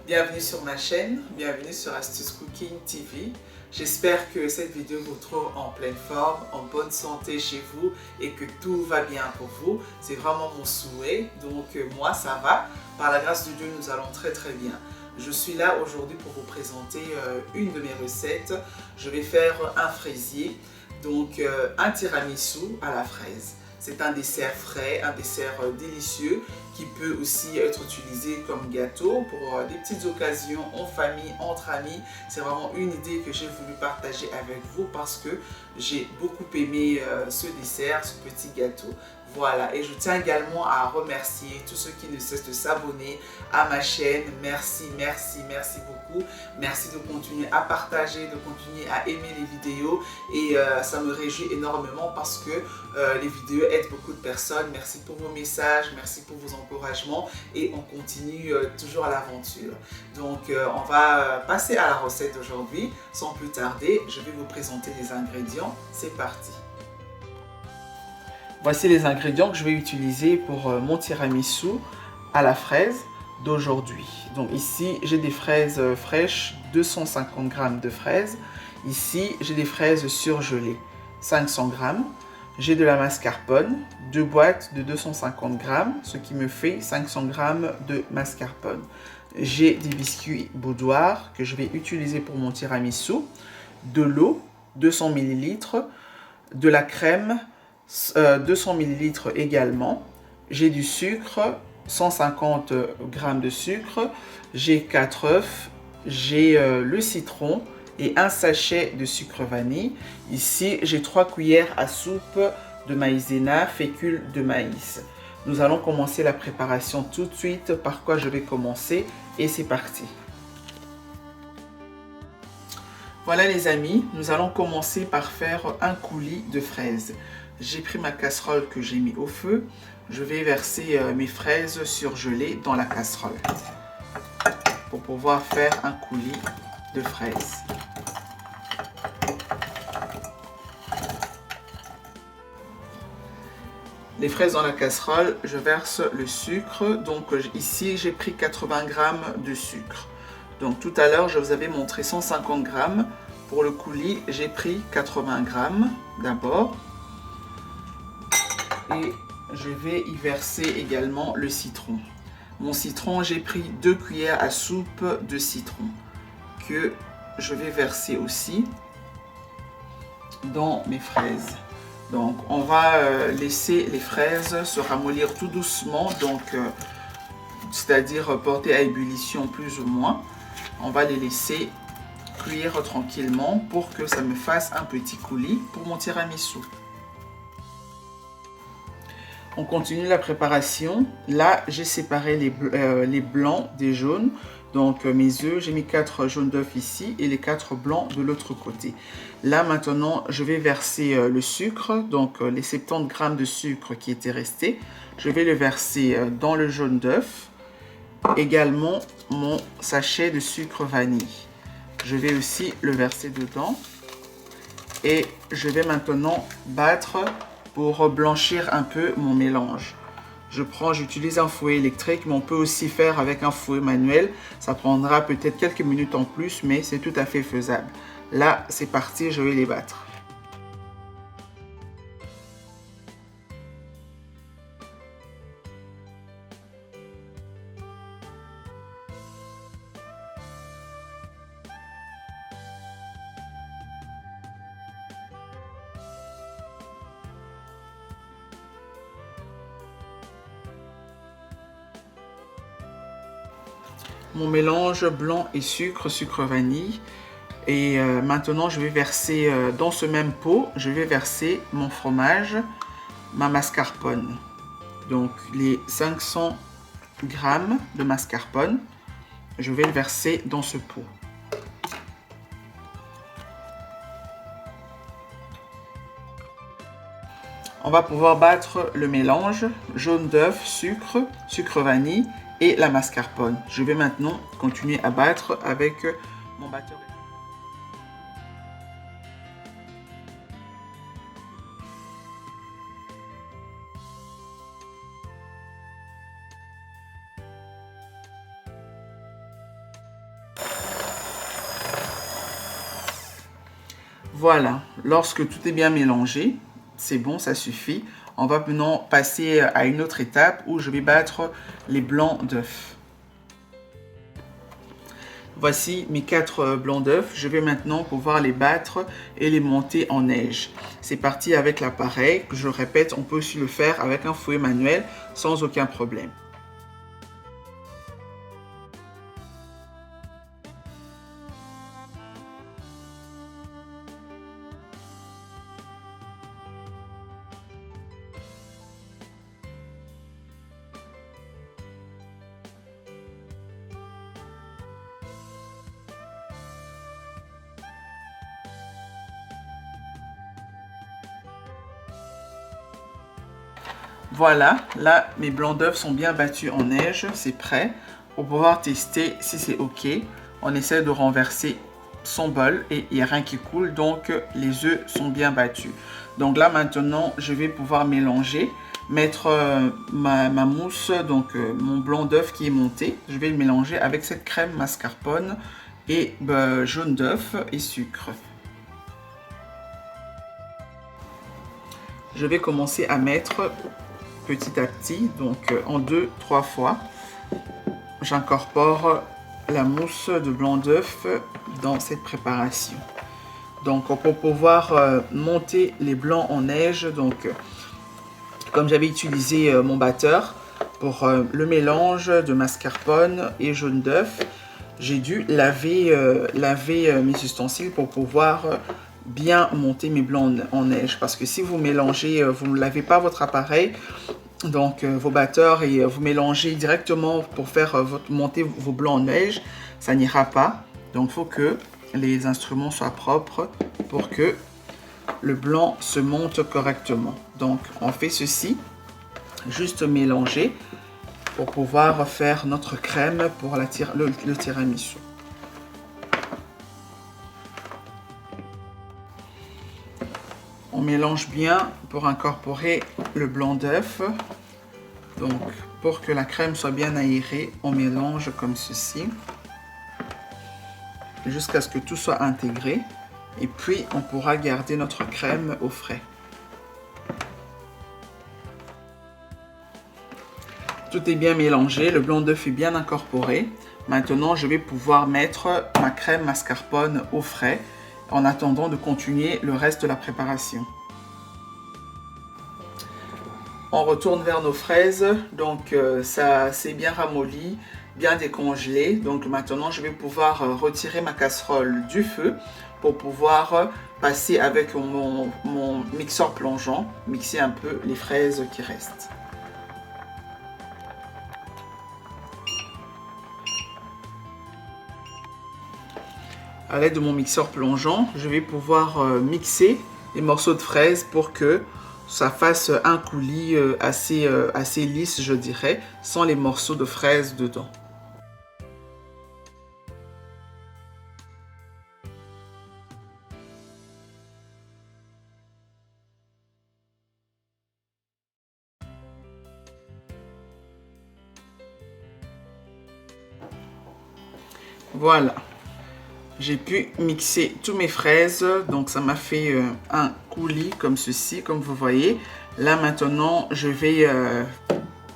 Bienvenue sur ma chaîne, bienvenue sur Astuce Cooking TV. J'espère que cette vidéo vous trouve en pleine forme, en bonne santé chez vous et que tout va bien pour vous. C'est vraiment mon souhait, donc moi ça va. Par la grâce de Dieu, nous allons très bien. Je suis là aujourd'hui pour vous présenter une de mes recettes. Je vais faire un fraisier, donc un tiramisu à la fraise. C'est un dessert frais, un dessert délicieux qui peut aussi être utilisé comme gâteau pour des petites occasions en famille, entre amis. C'est vraiment une idée que j'ai voulu partager avec vous parce que j'ai beaucoup aimé ce dessert, ce petit gâteau. Voilà, et je tiens également à remercier tous ceux qui ne cessent de s'abonner à ma chaîne. Merci beaucoup. Merci de continuer à partager, de continuer à aimer les vidéos et ça me réjouit énormément parce que les vidéos aident beaucoup de personnes. Merci pour vos messages, merci pour vos encouragements et on continue toujours à l'aventure. Donc on va passer à la recette d'aujourd'hui. Sans plus tarder, je vais vous présenter les ingrédients. C'est parti. Voici les ingrédients que je vais utiliser pour mon tiramisu à la fraise d'aujourd'hui. Donc ici, j'ai des fraises fraîches, 250 g de fraises. Ici, j'ai des fraises surgelées, 500 g. J'ai de la mascarpone, 2 boîtes de 250 g, ce qui me fait 500 g de mascarpone. J'ai des biscuits boudoir que je vais utiliser pour mon tiramisu, de l'eau, 200 ml, de la crème, 200 ml également. J'ai du sucre, 150 g de sucre. J'ai 4 œufs. J'ai le citron et un sachet de sucre vanille. Ici, j'ai 3 cuillères à soupe de maïzena, fécule de maïs. Nous allons commencer la préparation tout de suite. Par quoi je vais commencer? Et c'est parti. Voilà les amis, nous allons commencer par faire un coulis de fraises. J'ai pris ma casserole que j'ai mis au feu. Je vais verser mes fraises surgelées dans la casserole pour pouvoir faire un coulis de fraises. Les fraises dans la casserole, je verse le sucre. Donc ici, j'ai pris 80 g de sucre. Donc tout à l'heure, je vous avais montré 150 g. Pour le coulis, j'ai pris 80 g d'abord. Et je vais y verser également le citron. Mon citron, j'ai pris 2 cuillères à soupe de citron que je vais verser aussi dans mes fraises. Donc on va laisser les fraises se ramollir tout doucement, donc c'est-à-dire porter à ébullition plus ou moins. On va les laisser cuire tranquillement pour que ça me fasse un petit coulis pour mon tiramisu. On continue la préparation. Là, j'ai séparé les blancs des jaunes. Donc mes œufs, j'ai mis 4 jaunes d'œufs ici et les 4 blancs de l'autre côté. Là maintenant, je vais verser le sucre, donc les 70 g de sucre qui étaient restés. Je vais le verser dans le jaune d'œuf. Également mon sachet de sucre vanille. Je vais aussi le verser dedans. Et je vais maintenant battre pour blanchir un peu mon mélange. J'utilise un fouet électrique, mais on peut aussi faire avec un fouet manuel. Ça prendra peut-être quelques minutes en plus, mais c'est tout à fait faisable. Là, c'est parti, je vais les battre. Mon mélange blanc et sucre vanille. Et maintenant, je vais verser dans ce même pot, je vais verser mon fromage, ma mascarpone. Donc, les 500 g de mascarpone, je vais le verser dans ce pot. On va pouvoir battre le mélange jaune d'œuf, sucre vanille et la mascarpone. Je vais maintenant continuer à battre avec mon batteur. Voilà, lorsque tout est bien mélangé, c'est bon, ça suffit. On va maintenant passer à une autre étape où je vais battre les blancs d'œufs. Voici mes 4 blancs d'œufs. Je vais maintenant pouvoir les battre et les monter en neige. C'est parti avec l'appareil. Je le répète, on peut aussi le faire avec un fouet manuel sans aucun problème. Voilà, là mes blancs d'œufs sont bien battus en neige, c'est prêt. Pour pouvoir tester si c'est ok, on essaie de renverser son bol et il n'y a rien qui coule, donc les œufs sont bien battus. Donc là maintenant, je vais pouvoir mélanger, mettre ma mousse, donc mon blanc d'œuf qui est monté. Je vais le mélanger avec cette crème mascarpone et jaune d'œuf et sucre. Je vais commencer à mettre petit à petit, donc en 2-3 fois, j'incorpore la mousse de blanc d'œuf dans cette préparation. Donc pour pouvoir monter les blancs en neige, donc comme j'avais utilisé mon batteur pour le mélange de mascarpone et jaune d'œuf, j'ai dû laver mes ustensiles pour pouvoir bien monter mes blancs en neige, parce que si vous mélangez, vous ne lavez pas votre appareil, donc vos batteurs, et vous mélangez directement pour faire monter vos blancs en neige, ça n'ira pas. Donc il faut que les instruments soient propres pour que le blanc se monte correctement. Donc on fait ceci, juste mélanger pour pouvoir faire notre crème pour le tiramisu. On mélange bien pour incorporer le blanc d'œuf. Donc, pour que la crème soit bien aérée, on mélange comme ceci, jusqu'à ce que tout soit intégré. Et puis, on pourra garder notre crème au frais. Tout est bien mélangé, le blanc d'œuf est bien incorporé. Maintenant, je vais pouvoir mettre ma crème mascarpone au frais en attendant de continuer le reste de la préparation. On retourne vers nos fraises, donc ça s'est bien ramolli, bien décongelé. Donc maintenant, je vais pouvoir retirer ma casserole du feu pour pouvoir passer avec mon mixeur plongeant, mixer un peu les fraises qui restent. À l'aide de mon mixeur plongeant, je vais pouvoir mixer les morceaux de fraises pour que ça fasse un coulis assez lisse, je dirais, sans les morceaux de fraises dedans. Voilà. J'ai pu mixer tous mes fraises, donc ça m'a fait un coulis comme ceci, comme vous voyez. Là maintenant, je vais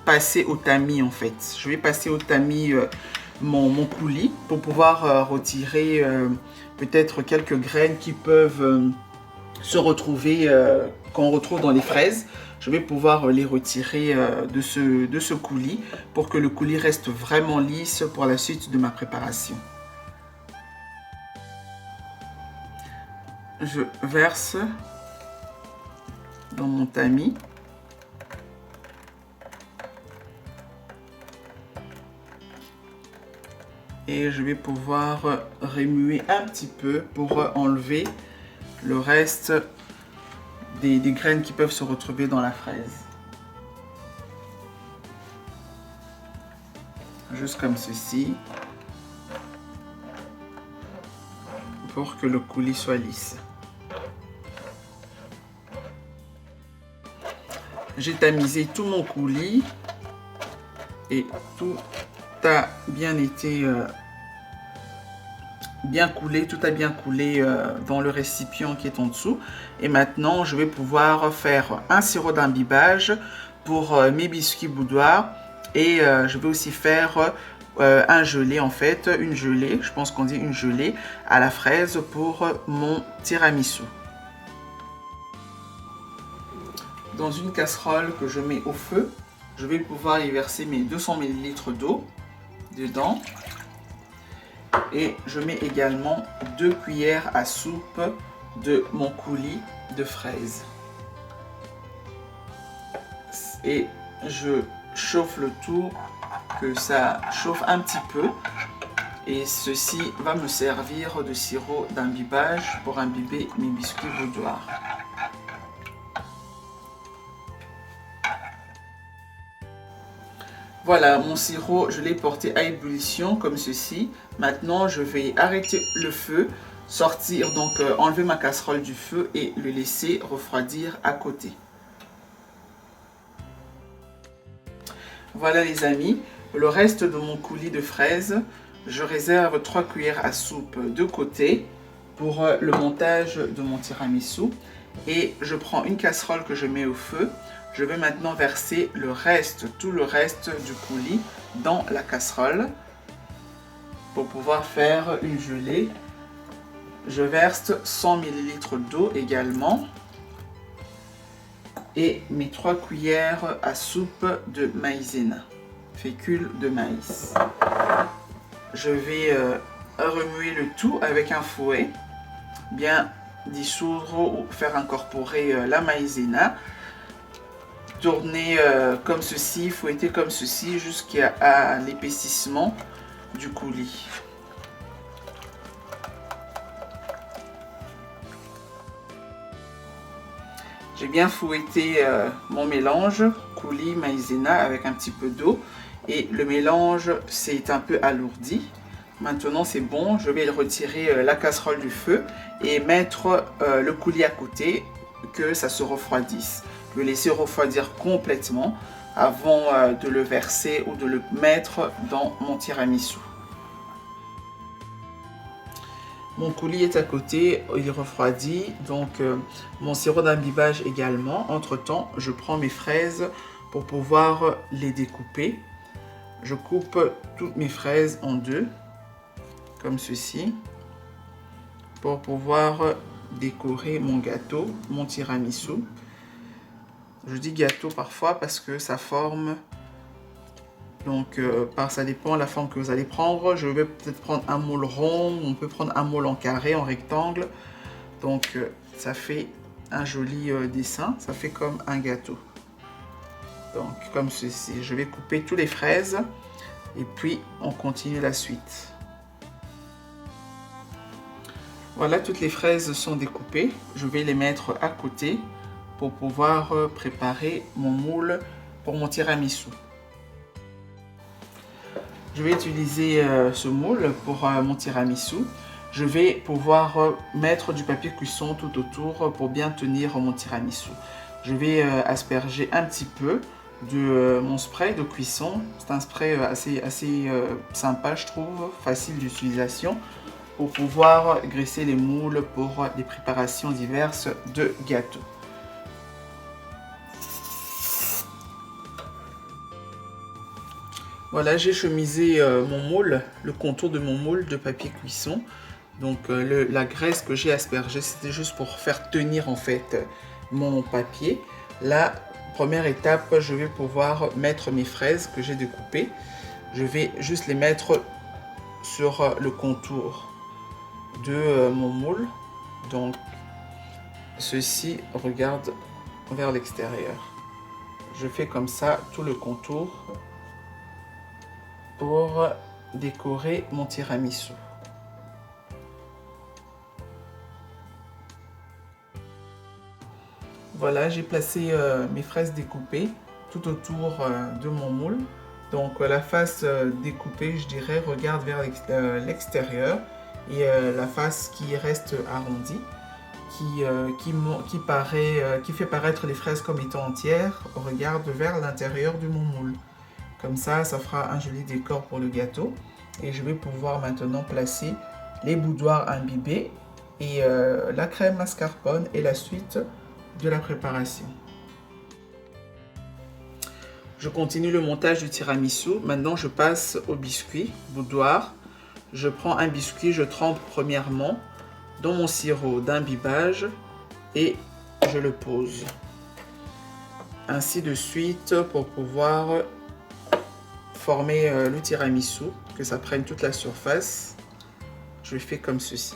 passer au tamis en fait. Je vais passer au tamis mon coulis pour pouvoir retirer peut-être quelques graines qui peuvent se retrouver, qu'on retrouve dans les fraises. Je vais pouvoir les retirer de ce coulis pour que le coulis reste vraiment lisse pour la suite de ma préparation. Je verse dans mon tamis. Et je vais pouvoir remuer un petit peu pour enlever le reste des graines qui peuvent se retrouver dans la fraise. Juste comme ceci, pour que le coulis soit lisse. J'ai tamisé tout mon coulis et tout a bien été bien coulé, tout a bien coulé dans le récipient qui est en dessous. Et maintenant, je vais pouvoir faire un sirop d'imbibage pour mes biscuits boudoir. Et je vais aussi faire un gelé, en fait, une gelée, je pense qu'on dit une gelée à la fraise pour mon tiramisu. Dans une casserole que je mets au feu, je vais pouvoir y verser mes 200 ml d'eau dedans. Et je mets également 2 cuillères à soupe de mon coulis de fraises. Et je chauffe le tout, que ça chauffe un petit peu. Et ceci va me servir de sirop d'imbibage pour imbiber mes biscuits boudoir. Voilà, mon sirop, je l'ai porté à ébullition comme ceci. Maintenant, je vais arrêter le feu, sortir, donc enlever ma casserole du feu et le laisser refroidir à côté. Voilà les amis, le reste de mon coulis de fraises, je réserve 3 cuillères à soupe de côté pour le montage de mon tiramisu. Et je prends une casserole que je mets au feu. Je vais maintenant verser le reste, tout le reste du coulis dans la casserole pour pouvoir faire une gelée. Je verse 100 ml d'eau également et mes 3 cuillères à soupe de maïzena, fécule de maïs. Je vais remuer le tout avec un fouet, bien dissoudre ou faire incorporer la maïzena. Tourner comme ceci, fouetter comme ceci jusqu'à l'épaississement du coulis. J'ai bien fouetté mon mélange coulis maïzena avec un petit peu d'eau et le mélange s'est un peu alourdi. Maintenant c'est bon, je vais retirer la casserole du feu et mettre le coulis à côté, que ça se refroidisse. Le laisser refroidir complètement avant de le verser ou de le mettre dans mon tiramisu. Mon coulis est à côté, il refroidit, donc mon sirop d'imbibage également. Entre temps, je prends mes fraises pour pouvoir les découper. Je coupe toutes mes fraises en deux, comme ceci, pour pouvoir décorer mon gâteau, mon tiramisu. Je dis gâteau parfois parce que ça forme, donc ça dépend de la forme que vous allez prendre. Je vais peut-être prendre un moule rond, on peut prendre un moule en carré, en rectangle. Donc ça fait un joli dessin, ça fait comme un gâteau. Donc comme ceci, je vais couper toutes les fraises et puis on continue la suite. Voilà, toutes les fraises sont découpées, je vais les mettre à côté pour pouvoir préparer mon moule pour mon tiramisu. Je vais utiliser ce moule pour mon tiramisu. Je vais pouvoir mettre du papier cuisson tout autour pour bien tenir mon tiramisu. Je vais asperger un petit peu de mon spray de cuisson. C'est un spray assez sympa, je trouve, facile d'utilisation, pour pouvoir graisser les moules pour des préparations diverses de gâteaux. Voilà, j'ai chemisé mon moule, le contour de mon moule de papier cuisson. Donc la graisse que j'ai aspergée, c'était juste pour faire tenir en fait mon papier. La première étape, je vais pouvoir mettre mes fraises que j'ai découpées. Je vais juste les mettre sur le contour de mon moule. Donc ceci regarde vers l'extérieur. Je fais comme ça tout le contour pour décorer mon tiramisu. Voilà, j'ai placé mes fraises découpées tout autour de mon moule. Donc la face découpée, je dirais, regarde vers l'extérieur et la face qui reste arrondie, qui fait paraître les fraises comme étant entières, regarde vers l'intérieur de mon moule. Comme ça fera un joli décor pour le gâteau. Et je vais pouvoir maintenant placer les boudoirs imbibés et la crème mascarpone et la suite de la préparation. Je continue le montage du tiramisu. Maintenant, je passe au biscuit boudoir. Je prends un biscuit, je trempe premièrement dans mon sirop d'imbibage et je le pose. Ainsi de suite pour pouvoir former le tiramisu, que ça prenne toute la surface. Je fais comme ceci.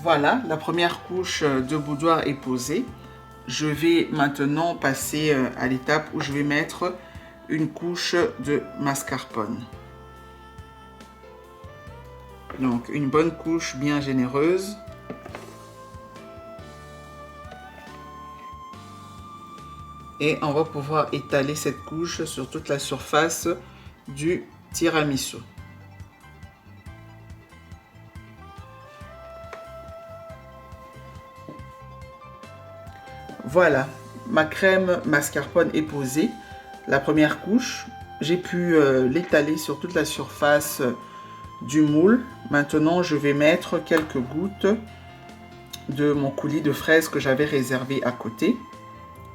Voilà, la première couche de boudoir est posée. Je vais maintenant passer à l'étape où je vais mettre une couche de mascarpone. Donc une bonne couche bien généreuse. Et on va pouvoir étaler cette couche sur toute la surface du tiramisu. Voilà, ma crème mascarpone est posée. La première couche, j'ai pu l'étaler sur toute la surface du moule. Maintenant, je vais mettre quelques gouttes de mon coulis de fraises que j'avais réservé à côté.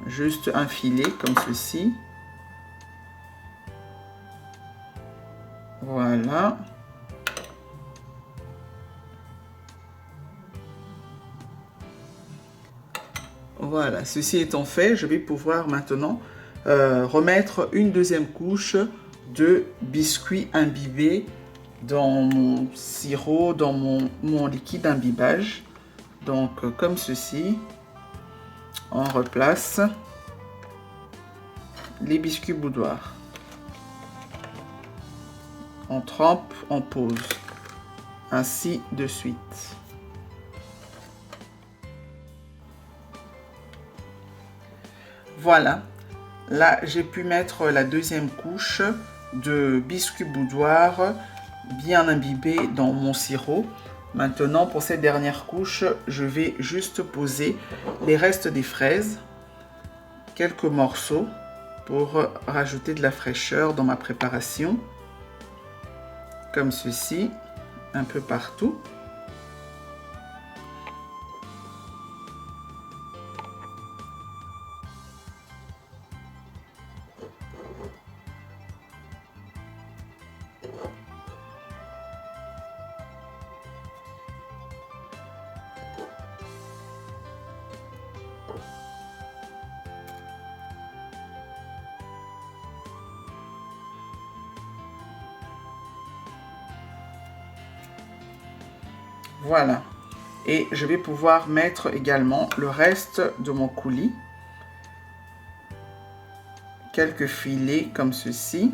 Juste un filet comme ceci. Voilà. Voilà, ceci étant fait, je vais pouvoir maintenant remettre une deuxième couche de biscuits imbibés dans mon sirop, dans mon liquide imbibage. Donc, comme ceci, on replace les biscuits boudoir. On trempe, on pose, ainsi de suite. Voilà, là j'ai pu mettre la deuxième couche de biscuits boudoir bien imbibés dans mon sirop. Maintenant pour cette dernière couche, je vais juste poser les restes des fraises, quelques morceaux pour rajouter de la fraîcheur dans ma préparation, comme ceci, un peu partout. Voilà, et je vais pouvoir mettre également le reste de mon coulis, quelques filets comme ceci,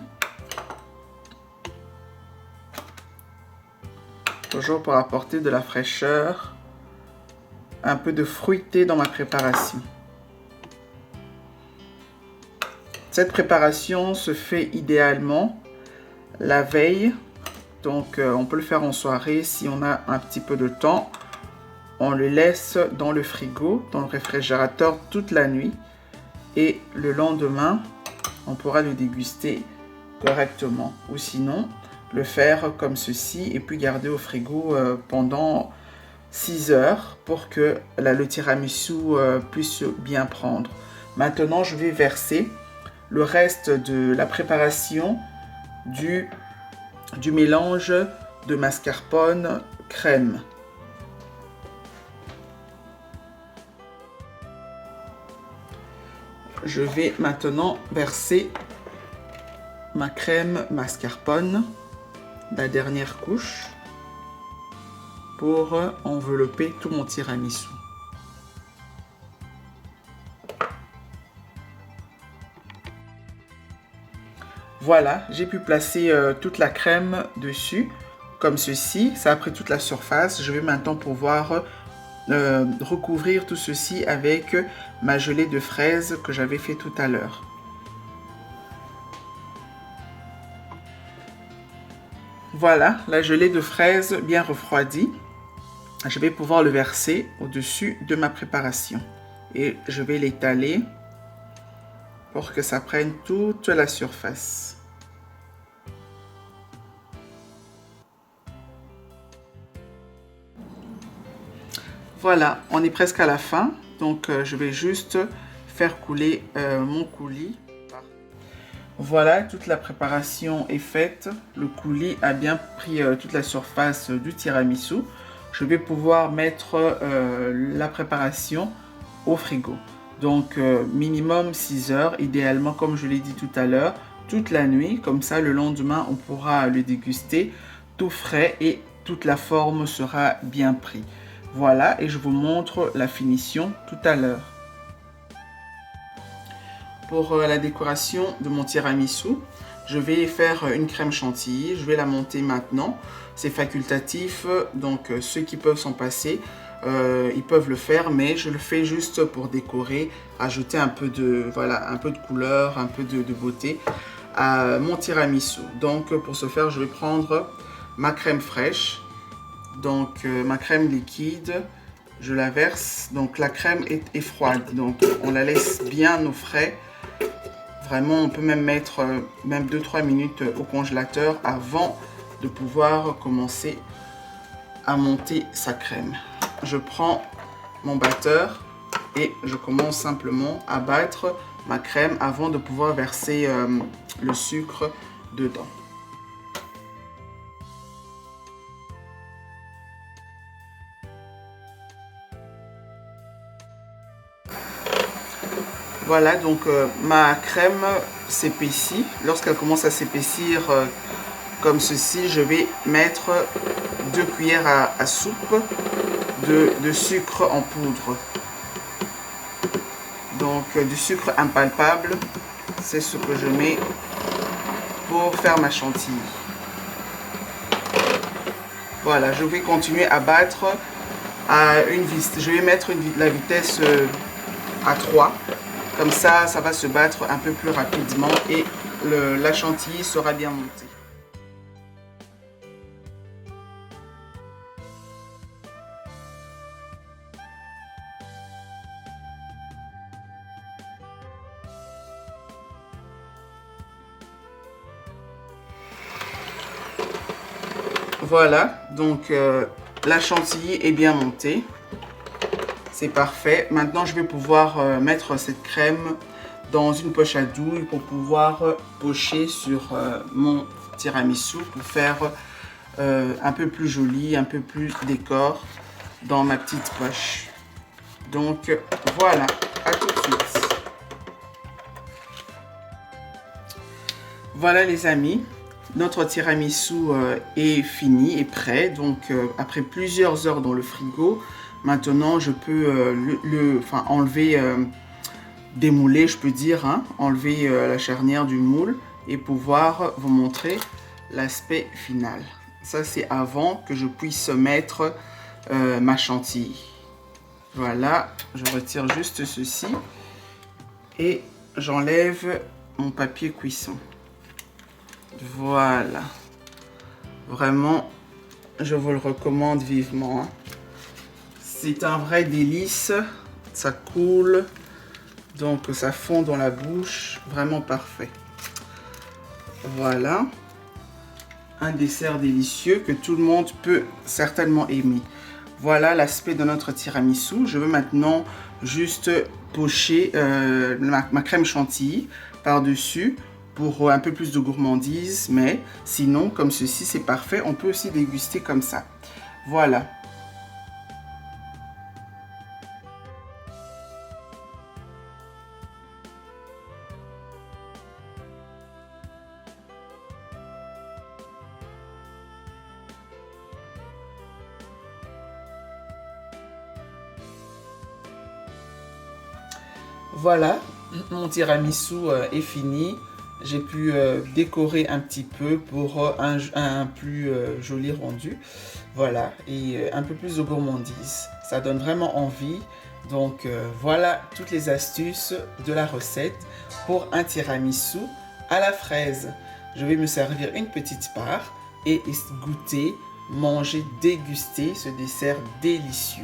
toujours pour apporter de la fraîcheur, un peu de fruité dans ma préparation. Cette préparation se fait idéalement la veille. Donc, on peut le faire en soirée si on a un petit peu de temps. On le laisse dans le frigo, dans le réfrigérateur toute la nuit. Et le lendemain, on pourra le déguster correctement. Ou sinon, le faire comme ceci et puis garder au frigo pendant 6 heures pour que le tiramisu puisse bien prendre. Maintenant, je vais verser le reste de la préparation du mélange de mascarpone crème. Je vais maintenant verser ma crème mascarpone, la dernière couche, pour envelopper tout mon tiramisu. Voilà, j'ai pu placer toute la crème dessus, comme ceci. Ça a pris toute la surface. Je vais maintenant pouvoir recouvrir tout ceci avec ma gelée de fraises que j'avais fait tout à l'heure. Voilà, la gelée de fraises bien refroidie. Je vais pouvoir le verser au-dessus de ma préparation. Et je vais l'étaler pour que ça prenne toute la surface. Voilà, on est presque à la fin, donc je vais juste faire couler mon coulis. Voilà, toute la préparation est faite. Le coulis a bien pris toute la surface du tiramisu. Je vais pouvoir mettre la préparation au frigo. Donc minimum 6 heures, idéalement comme je l'ai dit tout à l'heure, toute la nuit. Comme ça, le lendemain, on pourra le déguster tout frais et toute la forme sera bien prise. Voilà, et je vous montre la finition tout à l'heure. Pour la décoration de mon tiramisu, je vais faire une crème chantilly. Je vais la monter maintenant. C'est facultatif, donc ceux qui peuvent s'en passer, ils peuvent le faire, mais je le fais juste pour décorer, ajouter un peu de, voilà, un peu de couleur, un peu de beauté à mon tiramisu. Donc pour ce faire, je vais prendre ma crème fraîche, donc ma crème liquide. Je la verse, donc la crème est froide, donc on la laisse bien au frais. Vraiment, on peut même mettre même 2-3 minutes au congélateur avant de pouvoir commencer à monter sa crème. Je prends mon batteur et je commence simplement à battre ma crème avant de pouvoir verser le sucre dedans. Voilà, donc ma crème s'épaissit. Lorsqu'elle commence à s'épaissir comme ceci, je vais mettre 2 cuillères à soupe de sucre en poudre. Donc du sucre impalpable, c'est ce que je mets pour faire ma chantilly. Voilà, je vais continuer à battre à une vitesse. Je vais mettre la vitesse à 3. Comme ça, ça va se battre un peu plus rapidement et la chantilly sera bien montée. Voilà, donc la chantilly est bien montée. C'est parfait. Maintenant, je vais pouvoir mettre cette crème dans une poche à douille pour pouvoir pocher sur mon tiramisu pour faire un peu plus joli, un peu plus décor dans ma petite poche. Donc voilà, à tout de suite. Voilà les amis, notre tiramisu est fini et prêt. Donc après plusieurs heures dans le frigo, maintenant je peux enlever, démouler je peux dire, hein, enlever la charnière du moule et pouvoir vous montrer l'aspect final. Ça c'est avant que je puisse mettre ma chantilly. Voilà, je retire juste ceci et j'enlève mon papier cuisson. Voilà, vraiment je vous le recommande vivement, hein. C'est un vrai délice, ça coule, donc ça fond dans la bouche, vraiment parfait. Voilà, un dessert délicieux que tout le monde peut certainement aimer. Voilà l'aspect de notre tiramisu. Je veux maintenant juste pocher ma crème chantilly par-dessus pour un peu plus de gourmandise, mais sinon comme ceci c'est parfait. On peut aussi déguster comme ça. Voilà. Voilà, mon tiramisu est fini. J'ai pu décorer un petit peu pour un plus joli rendu. Voilà, et un peu plus de gourmandise. Ça donne vraiment envie. Donc voilà toutes les astuces de la recette pour un tiramisu à la fraise. Je vais me servir une petite part et goûter, manger, déguster ce dessert délicieux.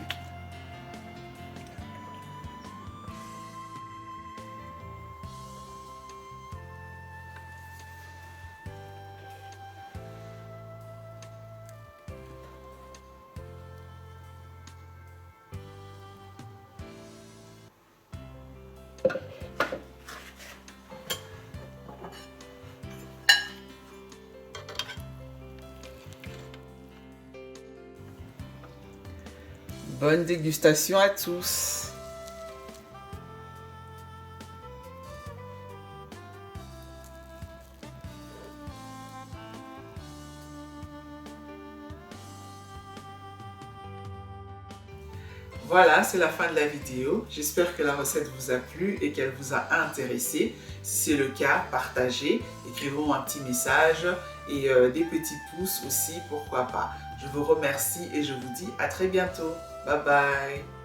Bonne dégustation à tous. Voilà, c'est la fin de la vidéo. J'espère que la recette vous a plu et qu'elle vous a intéressé. Si c'est le cas, partagez, écrivez-moi un petit message et des petits pouces aussi, pourquoi pas. Je vous remercie et je vous dis à très bientôt. Bye bye.